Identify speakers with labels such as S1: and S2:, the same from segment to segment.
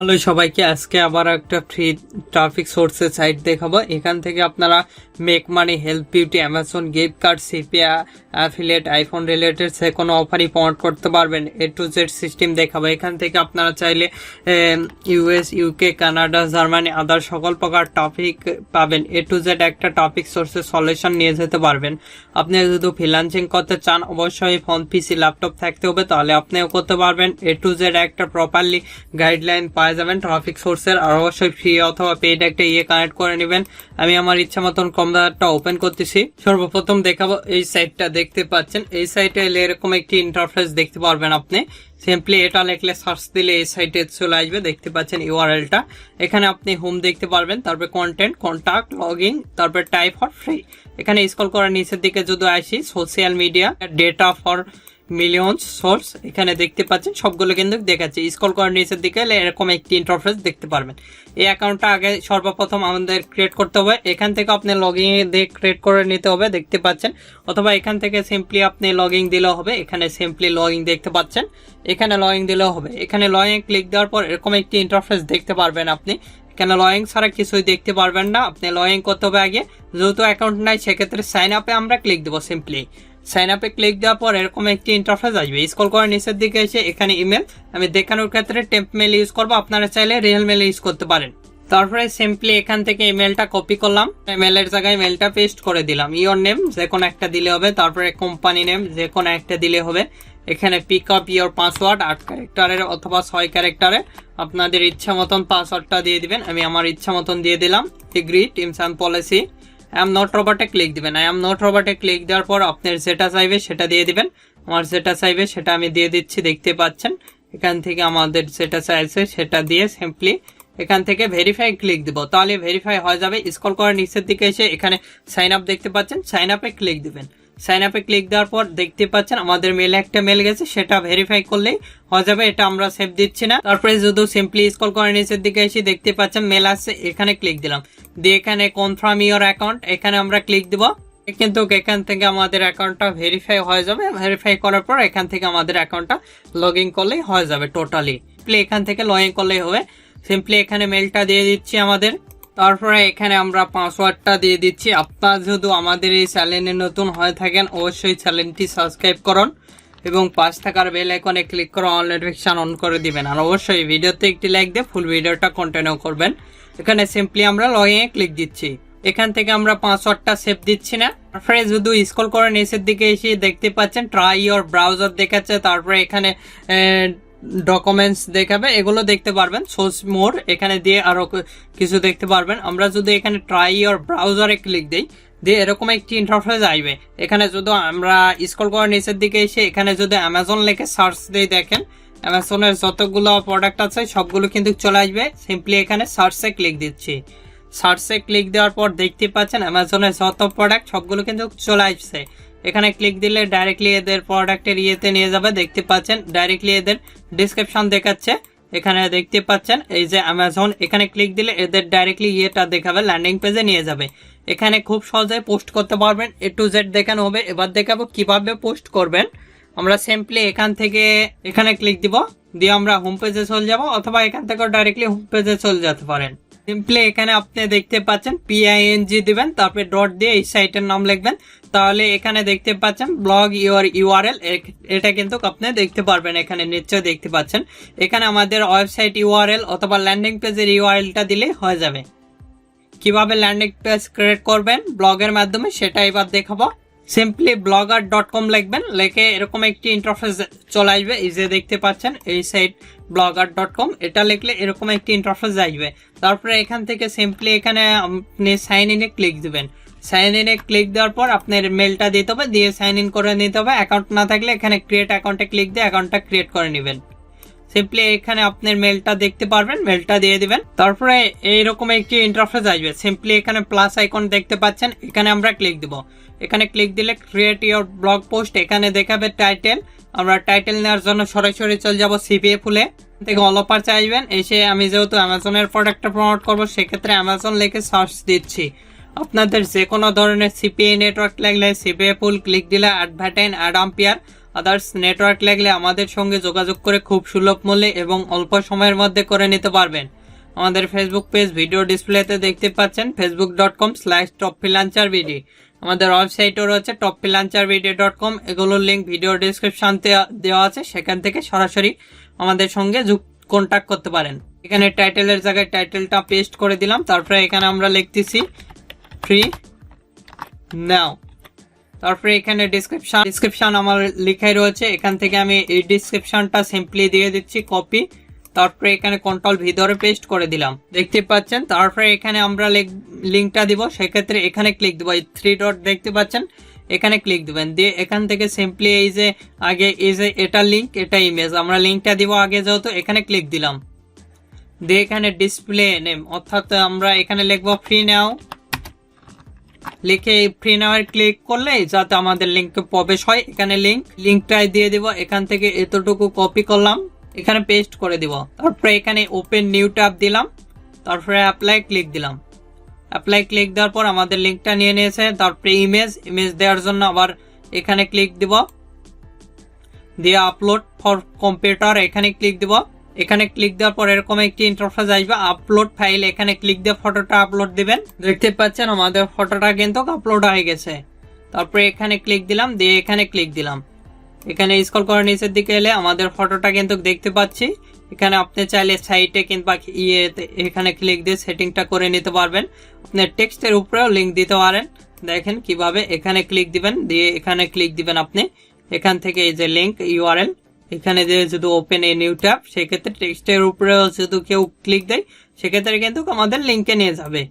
S1: Hello সবাইকে, আজকে আবার একটা ফ্রি ট্রাফিক সোর্সের সাইট দেখাবো। এখান থেকে আপনারা make money, health, beauty, Amazon gift card, CPA, affiliate, iPhone related যে কোনো অফারই প্রমোট করতে পারবেন। A to Z সিস্টেম দেখাবো। এখান থেকে আপনারা চাইলে US, UK, কানাডা, জার্মানি, আদার সকল প্রকার টপিক পাবেন। A to Z একটা টপিক সোর্সের সলিউশন নিয়ে যেতে পারবেন। আপনি যদি ফ্রিল্যান্সিং করতে চান, অবশ্যই ফোন, পিসি, ল্যাপটপ থাকতে হবে, তাহলে আপনিও করতে পারবেন। A to Z একটা প্রপারলি গাইডলাইন যাবেন ট্রাফিক সোর্সের। আর অবশ্যই ফ্রি অথবা পেইড একটা কানেক্ট করে নেবেন। আমি আমার ইচ্ছা মতন কম্পিউটারটা ওপেন করতেছি। সর্বপ্রথম দেখাবো এই সাইটটা দেখতে পাচ্ছেন। এই সাইটে এলে এরকম একটি ইন্টারফেস দেখতে পারবেন। আপনি সিম্পলি এটা লিখলে সার্চ দিলে এই সাইটে চলে আসবে। দেখতে পাচ্ছেন ইউআরএলটা। এখানে আপনি হোম দেখতে পারবেন, তারপর কন্টেন্ট, কন্টাক্ট, লগইন, তারপর টাইপ ফর ফ্রি। এখানে স্ক্রল করার নিচের দিকে যদি আসি, social media, data for millions source, এখানে দেখতে পাচ্ছেন সবগুলো কিন্তু দেখাচ্ছে। স্ক্রল করার নিচের দিকে এরকম একটি ইন্টারফেস দেখতে পারবেন। এই অ্যাকাউন্টটা আগে সর্বপ্রথম আমাদের ক্রিয়েট করতে হবে। এখান থেকে আপনি লগইন দিয়ে ক্রিয়েট করে নিতে হবে, দেখতে পাচ্ছেন। অথবা এখান থেকে সিম্পলি আপনি লগইন দিলেও হবে। এখানে সিম্পলি লগইন দেখতে পাচ্ছেন, এখানে লগইন দিলেও হবে। এখানে লগইন ক্লিক দেওয়ার পর এরকম একটি ইন্টারফেস দেখতে পারবেন। আপনি এখানে লগইন ছাড়া কিছুই দেখতে পারবেন না। আপনি লগইন করতে হবে আগে, যেহেতু অ্যাকাউন্ট নাই সেক্ষেত্রে সাইন আপে আমরা ক্লিক দেবো। সিম্পলি সাইন আপে ক্লিক দেওয়ার পর এরকম একটি ইন্টারফেস আসবে। স্ক্রল করার নিচের দিকে এসে এখানে ইমেল, আমি দেখানোর ক্ষেত্রে টেম্প মেল ইউজ করবো, আপনারা চাইলে রিয়েল মেল ইউজ করতে পারেন। তারপরে সিম্পলি এখান থেকে ইমেলটা কপি করলাম, মেলের জায়গায় মেলটা পেস্ট করে দিলাম। ইওর নেম যে কোনো একটা দিলে হবে, তারপরে কোম্পানি নেম যে কোনো একটা দিলে হবে। এখানে পিক আপ ইওর পাসওয়ার্ড 8 ক্যারেক্টারের অথবা 6 ক্যারেক্টারের, আপনাদের ইচ্ছা মতন পাসওয়ার্ডটা দিয়ে দিবেন। আমি আমার ইচ্ছা মতন দিয়ে দিলাম। Agree terms and policy, I am not রোবটে ক্লিক দিবেন। আই এম নট রোবটে ক্লিক দেওয়ার পর আপনার যেটা চাইবে সেটা দিয়ে দিবেন। আমার যেটা চাইবে সেটা আমি দিয়ে দিচ্ছি, দেখতে পাচ্ছেন। এখান থেকে আমাদের যেটা চাইছে সেটা দিয়ে সিম্পলি এখান থেকে ভেরিফাই ক্লিক দিব, তাহলে ভেরিফাই হয়ে যাবে। স্ক্রল করার নিচের দিকে এসে এখানে সাইন আপ দেখতে পাচ্ছেন, সাইন আপে ক্লিক দিবেন। সাইন আপে ক্লিক দেওয়ার পর দেখতে পাচ্ছেন আমাদের মেলে একটা মেল গেছে, সেটা ভেরিফাই করলেই হয়ে যাবে। এটা আমরা সেভ দিচ্ছি না। তারপরে যদি সিম্পলি স্ক্রল করার নিচের দিকে এসে দেখতে পাচ্ছেন মেল আসছে, এখানে ক্লিক দিলাম। দিয়ে এখানে কনফার্ম ইওর অ্যাকাউন্ট, এখানে আমরা ক্লিক দিব। কিন্তু এখান থেকে আমাদের অ্যাকাউন্টটা ভেরিফাই হয়ে যাবে। ভেরিফাই করার পর এখান থেকে আমাদের অ্যাকাউন্টটা লগ ইন করলেই হয়ে যাবে টোটালি। এখান থেকে লগ ইন করলেই হবে। সিম্পলি এখানে মেলটা দিয়ে দিচ্ছি আমাদের, তারপরে এখানে আমরা পাসওয়ার্ডটা দিয়ে দিচ্ছি। আপনারা যদি আমাদের এই চ্যানেলে নতুন হয়ে থাকেন, অবশ্যই চ্যানেলটি সাবস্ক্রাইব করুন এবং পাশ থাকার বেল আইকনে ক্লিক করে অল নোটিফিকেশন অন করে দিবেন। আর অবশ্যই ভিডিওতে একটি লাইক দিয়ে ফুল ভিডিওটা কন্টিনিউ করবেন। এখানে সিম্পলি আমরা লগইনে ক্লিক দিচ্ছি। এখান থেকে আমরা পাসওয়ার্ডটা সেভ দিচ্ছি না। তারপরে যদি স্ক্রল করে নিচের দিকে এসে দেখতে পাচ্ছেন ট্রাই ইওর ব্রাউজার দেখাচ্ছে, তারপরে এখানে ডকুমেন্টস দেখাবে, এগুলো দেখতে পারবেন। সোর্স মোর এখানে দিয়ে আরো কিছু দেখতে পারবেন। আমরা যদি এখানে ট্রাই ইওর ব্রাউজারে ক্লিক দিই, দিয়ে এরকম একটি ইন্টারফেস আসবে। এখানে যদি আমরা স্ক্রল করার নিচের দিকে এসে এখানে যদি অ্যামাজন লিখে সার্চ দিয়ে দেখেন, অ্যামাজনের যতগুলো প্রোডাক্ট আছে সবগুলো কিন্তু চলে আসবে। সিম্পলি এখানে সার্চে ক্লিক দিচ্ছি। সার্চে ক্লিক দেওয়ার পর দেখতে পাচ্ছেন অ্যামাজনের যত প্রোডাক্ট সবগুলো কিন্তু চলে আসছে। এখানে ক্লিক দিলে ডাইরেক্টলি এদের প্রোডাক্টের নিয়ে যাবে। দেখতে পাচ্ছেন ডাইরেক্টলি এদের ডিসক্রিপশন দেখাচ্ছে। এখানে দেখতে পাচ্ছেন এই যে অ্যামাজন, এখানে ক্লিক দিলে এদের ডাইরেক্টলি দেখাবে, ল্যান্ডিং পেজে নিয়ে যাবে। এখানে খুব সহজে পোস্ট করতে পারবেন। A to Z দেখানো হবে। এবার দেখাবো কিভাবে পোস্ট করবেন। আমরা সিম্পলি এখান থেকে এখানে ক্লিক দিব, দিয়ে আমরা হোম পেজে চলে যাব, অথবা এখান থেকে ডাইরেক্টলি হোম পেজে চলে যেতে পারেন। সিম্পলি এখানে আপনি দেখতে পাচ্ছেন PING দিবেন, তারপরে ডট দিয়ে এই সাইটের নাম লিখবেন। তাহলে এখানে দেখতে পাচ্ছেন ব্লগ ইউর URL, এটা কিন্তু আপনি দেখতে পারবেন। এখানে নিশ্চয় দেখতে পাচ্ছেন এখানে আমাদের ওয়েবসাইট URL অথবা ল্যান্ডিং পেজের URLটা দিলে হয়ে যাবে। কিভাবে ল্যান্ডিং পেজ ক্রিয়েট করবেন ব্লগের মাধ্যমে সেটা এবার দেখাবো। সিম্পলি blogger.com লিখবেন, লিখে এরকম একটি ইন্টারফেস চলে আসবে। এই যে দেখতে পাচ্ছেন এই সাইট blogger.com, এটা লিখলে এরকম একটি ইন্টারফেস আসবে। তারপরে এখান থেকে সিম্পলি এখানে আপনি সাইন ইনে ক্লিক দিবেন। সাইন ইনে ক্লিক দেওয়ার পর আপনার মেলটা দিতে হবে, দিয়ে সাইন ইন করে নিতে হবে। অ্যাকাউন্ট না থাকলে এখানে ক্রিয়েট অ্যাকাউন্টে ক্লিক দিয়ে অ্যাকাউন্টটা ক্রিয়েট করে নেবেন। সিম্পলি এখানে আপনার মেলটা দেখতে পারবেন, মেলটা দিয়ে দিবেন। তারপরে এইরকম একটি ইন্টারফেস আসবে। সিম্পলি এখানে প্লাস আইকন দেখতে পাচ্ছেন, এখানে আমরা ক্লিক দিব। এখানে ক্লিক দিলে ক্রিয়েট ইওর ব্লগ পোস্ট, এখানে দেখাবে টাইটেল। আমরা টাইটেল নেওয়ার জন্য সরাসরি চলে যাব CPA ফুলে থেকে অল অফার চাইবেন। এসে আমি যেহেতু অ্যামাজনের প্রোডাক্টটা প্রমোট করবো, সেক্ষেত্রে অ্যামাজন লিখে সার্চ দিচ্ছি। আপনাদের যে কোনো ধরনের CPA নেটওয়ার্ক লাগলে CPA ফুল ক্লিক দিলে অ্যাডভার্টাইন, অ্যাড আম্পিয়ার আদার্স নেটওয়ার্ক লাগলে আমাদের সঙ্গে যোগাযোগ করে খুব সুলভ মূল্যে এবং অল্প সময়ের মধ্যে করে নিতে পারবেন। আমাদের ফেসবুক পেজ ভিডিও ডিসপ্লেতে দেখতে পাচ্ছেন facebook.com/topfreelancerbd। আমাদের ওয়েবসাইটও রয়েছে topfreelancerbd.com। এগুলোর লিঙ্ক ভিডিও ডিসক্রিপশনতে দেওয়া আছে, সেখান থেকে সরাসরি আমাদের সঙ্গে কন্ট্যাক্ট করতে পারেন। এখানে টাইটেলের জায়গায় টাইটেলটা পেস্ট করে দিলাম। তারপরে এখানে আমরা লিখতেছি ফ্রি নাও। তারপরে এখানে ডিসক্রিপশন আমার লেখাই রয়েছে, এখান থেকে আমি এই ডিসক্রিপশনটা সিম্পলি দিয়ে দিচ্ছি কপি। তারপরে এখানে কন্ট্রোল ভি ধরে পেস্ট করে দিলাম, দেখতে পাচ্ছেন। তারপরে এখানে আমরা লিঙ্কটা দিব, সেক্ষেত্রে এখানে ক্লিক দেবো, এই 3 ডট দেখতে পাচ্ছেন, এখানে ক্লিক দিবেন। দিয়ে এখান থেকে সিম্পলি এই যে আগে এই যে এটা লিঙ্ক, এটা ইমেজ, আমরা লিঙ্কটা দিব আগে, যেহেতু এখানে ক্লিক দিলাম। দিয়ে এখানে ডিসপ্লে নেম, অর্থাৎ আমরা এখানে লিখবো ফ্রি নাও। লিখে ফ্রি নাওয়ে ক্লিক করলে যাতে আমাদের লিঙ্কে প্রবেশ হয়, এখানে লিঙ্কটাই দিয়ে দিব। এখান থেকে এতটুকু কপি করলাম, এখানে পেস্ট করে দিব। তারপরে এখানে ওপেন নিউ ট্যাব দিলাম, তারপরে অ্যাপ্লাই ক্লিক দিলাম। অ্যাপ্লাই ক্লিক দেওয়ার পর আমাদের লিঙ্কটা নিয়ে নিয়েছে। তারপরে ইমেজ দেওয়ার জন্য আবার এখানে ক্লিক দিব, দিয়ে আপলোড ফর কম্পিউটার এখানে ক্লিক দিব। এখানে ক্লিক দেওয়ার পর এরকম একটি ইন্টারফেস আসবে, আপলোড ফাইল, এখানে ক্লিক দিয়ে ফটোটা আপলোড দিবেন। দেখতে পাচ্ছেন আমাদের ফটোটা কিন্তু আপলোড হয়ে গেছে। তারপরে এখানে ক্লিক দিলাম, দিয়ে এখানে ক্লিক দিলাম। এখানে স্ক্রল করে নিচের দিকে এলে আমাদের ফটোটা কিন্তু দেখতে পাচ্ছি। এখানে আপনি চাইলে সাইটে কিংবা এখানে ক্লিক দিয়ে সেটিংটা করে নিতে পারবেন। আপনার টেক্সটের উপরেও লিঙ্ক দিতে পারেন, দেখেন কিভাবে। এখানে ক্লিক দিবেন, দিয়ে এখানে ক্লিক দিবেন আপনি। এখান থেকে এই যে লিঙ্ক ইউআরএল, এখানে যে যদি ওপেন এ নিউ ট্যাব, সেক্ষেত্রে টেক্সটের উপরেও যদি কেউ ক্লিক দেয়, সেক্ষেত্রে কিন্তু আমাদের লিঙ্কে নিয়ে যাবে।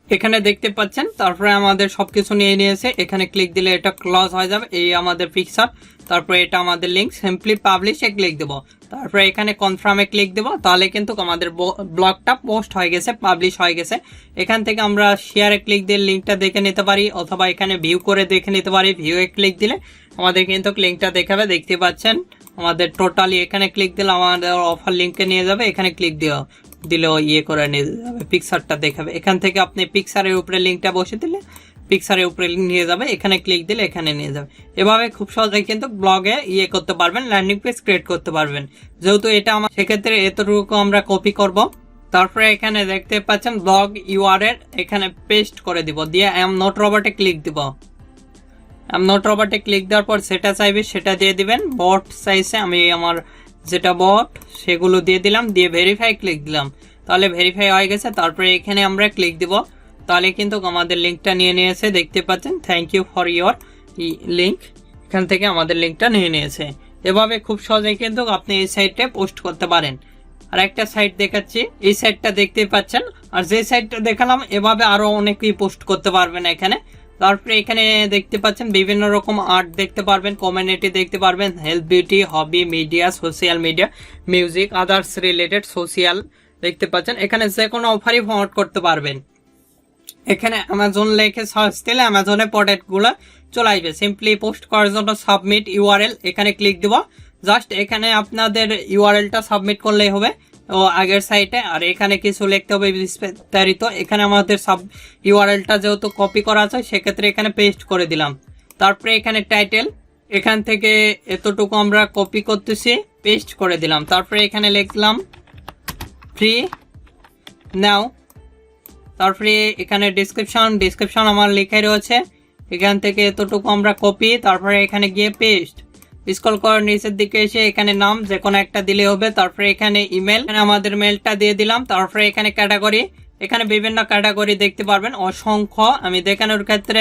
S1: এখানে দেখতে পাচ্ছেন। তারপরে আমাদের সবকিছু নিয়ে নিয়েছে, এখানে ক্লিক দিলে এটা ক্লোজ হয়ে যাবে, এই আমাদের পিকচার। তারপরে এটা আমাদের লিঙ্ক, সিম্পলি পাবলিশে ক্লিক দেব। তারপরে এখানে কনফার্মে ক্লিক দেব, তাহলে কিন্তু আমাদের ব্লগটা পোস্ট হয়ে গেছে, পাবলিশ হয়ে গেছে। এখান থেকে আমরা শেয়ারে ক্লিক দিয়ে লিঙ্কটা দেখে নিতে পারি, অথবা এখানে ভিউ করে দেখে নিতে পারি। ভিউয়ে ক্লিক দিলে আমাদের কিন্তু লিঙ্কটা দেখাবে, দেখতে পাচ্ছেন। আমাদের টোটালি এখানে ক্লিক দিলে আমাদের অফার লিঙ্কে নিয়ে যাবে, এখানে ক্লিক দিলেও করে নিয়ে যাবে, পিকচারটা দেখাবে। এখান থেকে আপনি পিকচারের উপরে লিঙ্কটা বসে দিলে পিকচারের উপরে নিয়ে যাবে, এখানে ক্লিক দিলে এখানে নিয়ে যাবে। এভাবে খুব সহজেই কিন্তু ব্লগে করতে পারবেন, ল্যান্ডিং পেজ ক্রিয়েট করতে পারবেন। যেহেতু এটা আমার, সেক্ষেত্রে এতটুকু আমরা কপি করব। তারপরে এখানে দেখতে পাচ্ছেন ব্লগ ইউআরএল, এখানে পেস্ট করে দিব, দিয়ে আই এম নট রোবটে ক্লিক দিব। আই এম নট রোবটে ক্লিক দেওয়ার পর সেটা চাইবে সেটা দিয়ে দিবেন। বট চাইছে, আমি আমার যেটা বট সেগুলো দিয়ে দিলাম, দিয়ে ভেরিফাই ক্লিক দিলাম, তাহলে ভেরিফাই হয়ে গেছে। তারপরে এখানে আমরা ক্লিক দিব, তাহলে কিন্তু আমাদের লিঙ্কটা নিয়ে নিয়েছে, দেখতে পাচ্ছেন। Thank you for your link, এখান থেকে আমাদের লিঙ্কটা নিয়ে নিয়েছে। এভাবে খুব সহজেই কিন্তু আপনি এই সাইটে পোস্ট করতে পারেন। আর একটা সাইট দেখাচ্ছি, এই সাইটটা দেখতে পাচ্ছেন। আর যে সাইটটা দেখালাম, এভাবে আরো অনেকেই পোস্ট করতে পারবেন এখানে। তারপরে এখানে দেখতে পাচ্ছেন বিভিন্ন রকম আর্ট দেখতে পারবেন, কমিউনিটি দেখতে পারবেন, health, beauty, hobby, media, social media, music, others related social দেখতে পাচ্ছেন। এখানে যে কোনো অফারই প্রমোট করতে পারবেন। এখানে অ্যামাজন লেখে সার্চ দিলে অ্যামাজনের প্রোডাক্ট গুলো চলে আসবে। সিম্পলি পোস্ট করার জন্য সাবমিট ইউআরএল, এখানে ক্লিক দিব। জাস্ট এখানে আপনাদের ইউআরএলটা সাবমিট করলেই হবে ও আগের সাইটে। আর এখানে কিছু লিখতে হবে বিস্তারিত। এখানে আমাদের ইউআরএলটা যেহেতু কপি করা আছে, সেক্ষেত্রে এখানে পেস্ট করে দিলাম। তারপরে এখানে টাইটেল, এখান থেকে এতটুকু আমরা কপি করতেছি, পেস্ট করে দিলাম। তারপরে এখানে লিখলাম ফ্রি নাও। তারপরে এখানে ডিসক্রিপশন আমার লেখাই রয়েছে, এখান থেকে এতটুকু আমরা কপি, তারপরে এখানে গিয়ে পেস্ট। স্ক্রল করে নিচের দিকে এসে এখানে নাম যে কোনো একটা দিলে হবে। তারপরে এখানে ইমেল, আমাদের মেলটা দিয়ে দিলাম। তারপরে এখানে ক্যাটাগরি, এখানে বিভিন্ন ক্যাটাগরি দেখতে পারবেন, অসংখ্য। আমি দেখানোর ক্ষেত্রে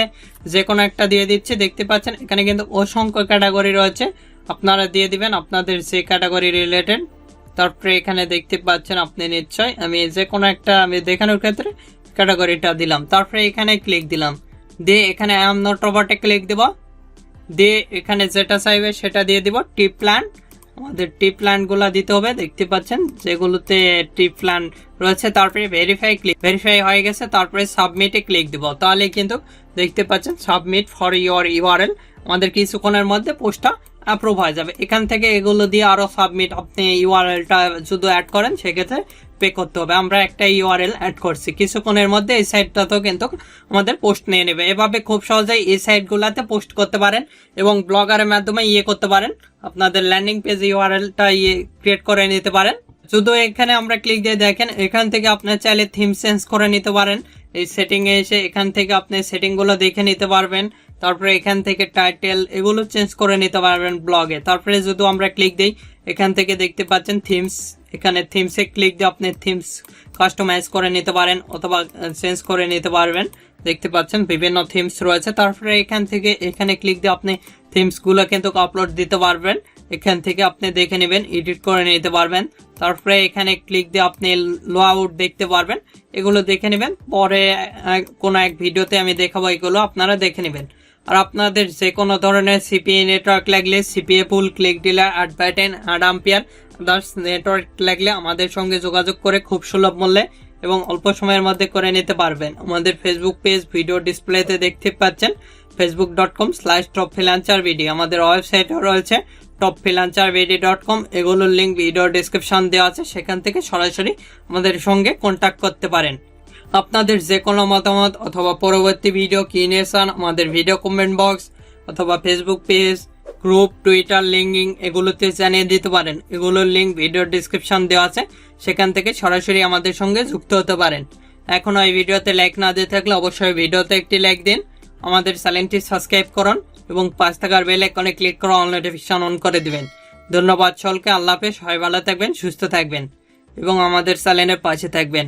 S1: যে কোনো একটা দিয়ে দিচ্ছি, দেখতে পাচ্ছেন এখানে কিন্তু অসংখ্য ক্যাটাগরি রয়েছে, আপনারা দিয়ে দিবেন আপনাদের যে ক্যাটাগরি রিলেটেড। তারপরে এখানে দেখতে পাচ্ছেন আপনি নিশ্চয়, আমি যে কোনো একটা আমি দেখানোর ক্ষেত্রে ক্যাটাগরিটা দিলাম। তারপরে এখানে ক্লিক দিলাম, দিয়ে এখানে আই এম নট রোবটে ক্লিক দিব, দিয়ে এখানে যেটা চাইবে সেটা দিয়ে দিব। টিপ প্ল্যান, আমাদের টিপ প্ল্যান গুলা দিতে হবে, দেখতে পাচ্ছেন যেগুলোতে টিপ প্ল্যান রয়েছে। তারপরে ভেরিফাই হয়ে গেছে। তারপরে সাবমিটে ক্লিক দিব, তাহলে কিন্তু দেখতে পাচ্ছেন সাবমিট ফর ইউর ইউআরএল, আমাদের কিছুক্ষণের মধ্যে পোস্টটা অ্যাপ্রুভ হয়ে যাবে। এখান থেকে এগুলো দিয়ে আরো সাবমিট আপনি ইউআরএলটা যদি অ্যাড করেন সেক্ষেত্রে পে করতে হবে। আমরা একটা ইউআরএল অ্যাড করছি, কিছুক্ষণের মধ্যে এই সাইটটাতেও কিন্তু আমাদের পোস্ট নিয়ে নেবে। এভাবে খুব সহজেই এই সাইটগুলোতে পোস্ট করতে পারেন এবং ব্লগারের মাধ্যমে করতে পারেন, আপনাদের ল্যান্ডিং পেজ ইউআরএলটা ক্রিয়েট করে নিতে পারেন। শুধু এখানে আমরা ক্লিক দিয়ে দেখেন, এখান থেকে আপনার চাইলে থিম চেঞ্জ করে নিতে পারেন। এই সেটিং এ এসে এখান থেকে আপনি সেটিং গুলো দেখে নিতে পারবেন। তারপরে এখান থেকে টাইটেল এগুলো চেঞ্জ করে নিতে পারবেন ব্লগে। তারপরে যদি আমরা ক্লিক দিই, এখান থেকে দেখতে পাচ্ছেন থিমস, এখানে থিমসে ক্লিক দিয়ে আপনি থিমস কাস্টমাইজ করে নিতে পারেন অথবা চেঞ্জ করে নিতে পারবেন। দেখতে পাচ্ছেন বিভিন্ন থিমস রয়েছে। তারপরে এখান থেকে এখানে ক্লিক দিয়ে আপনি থিমস গুলো কিন্তু আপলোড দিতে পারবেন। এখান থেকে আপনি দেখে নেবেন, এডিট করে নিতে পারবেন। তারপরে এখানে ক্লিক দিয়ে আপনি লো আউট দেখতে পারবেন, এগুলো দেখে নেবেন। পরে কোনো এক ভিডিওতে আমি দেখাবো, এগুলো আপনারা দেখে নেবেন। আর আপনাদের যে কোনো ধরনের সিপিএ নেটওয়ার্ক লাগলে, CPA pool, click dealer, Advertine, Ampere others network লাগলে আমাদের সঙ্গে যোগাযোগ করে খুব সুলভ মূল্যে এবং অল্প সময়ের মধ্যে করে নিতে পারবেন। আমাদের ফেসবুক পেজ ভিডিও ডিসপ্লেতে দেখতে পাচ্ছেন, facebook.com/topfreelancervd। আমাদের ওয়েবসাইটও রয়েছে topfreelancervd.com, এগুলোর লিঙ্ক ভিডিও ডিসক্রিপশন দেওয়া আছে, সেখান থেকে সরাসরি আমাদের সঙ্গে কন্ট্যাক্ট করতে পারেন। আপনাদের যে কোনো মতামত অথবা পরবর্তী ভিডিও কি নিয়ে চান, আমাদের ভিডিও কমেন্ট বক্স অথবা Facebook page, group, Twitter, linking এগুলোতে জানিয়ে দিতে পারেন। এগুলোর লিঙ্ক ভিডিও ডিসক্রিপশন দেওয়া আছে, সেখান থেকে সরাসরি আমাদের সঙ্গে যুক্ত হতে পারেন। এখনো এই ভিডিওতে লাইক না দিয়ে থাকলে অবশ্যই ভিডিওতে একটি লাইক দিন, আমাদের চ্যানেলটি সাবস্ক্রাইব করুন এবং পাশ থাকার বেল আইকনে ক্লিক করে অল নোটিফিকেশন অন করে দিবেন। ধন্যবাদ সকলকে, আল্লাহ হাফেজ, সবাই ভালো থাকবেন, সুস্থ থাকবেন এবং আমাদের চ্যানেলের পাশে থাকবেন।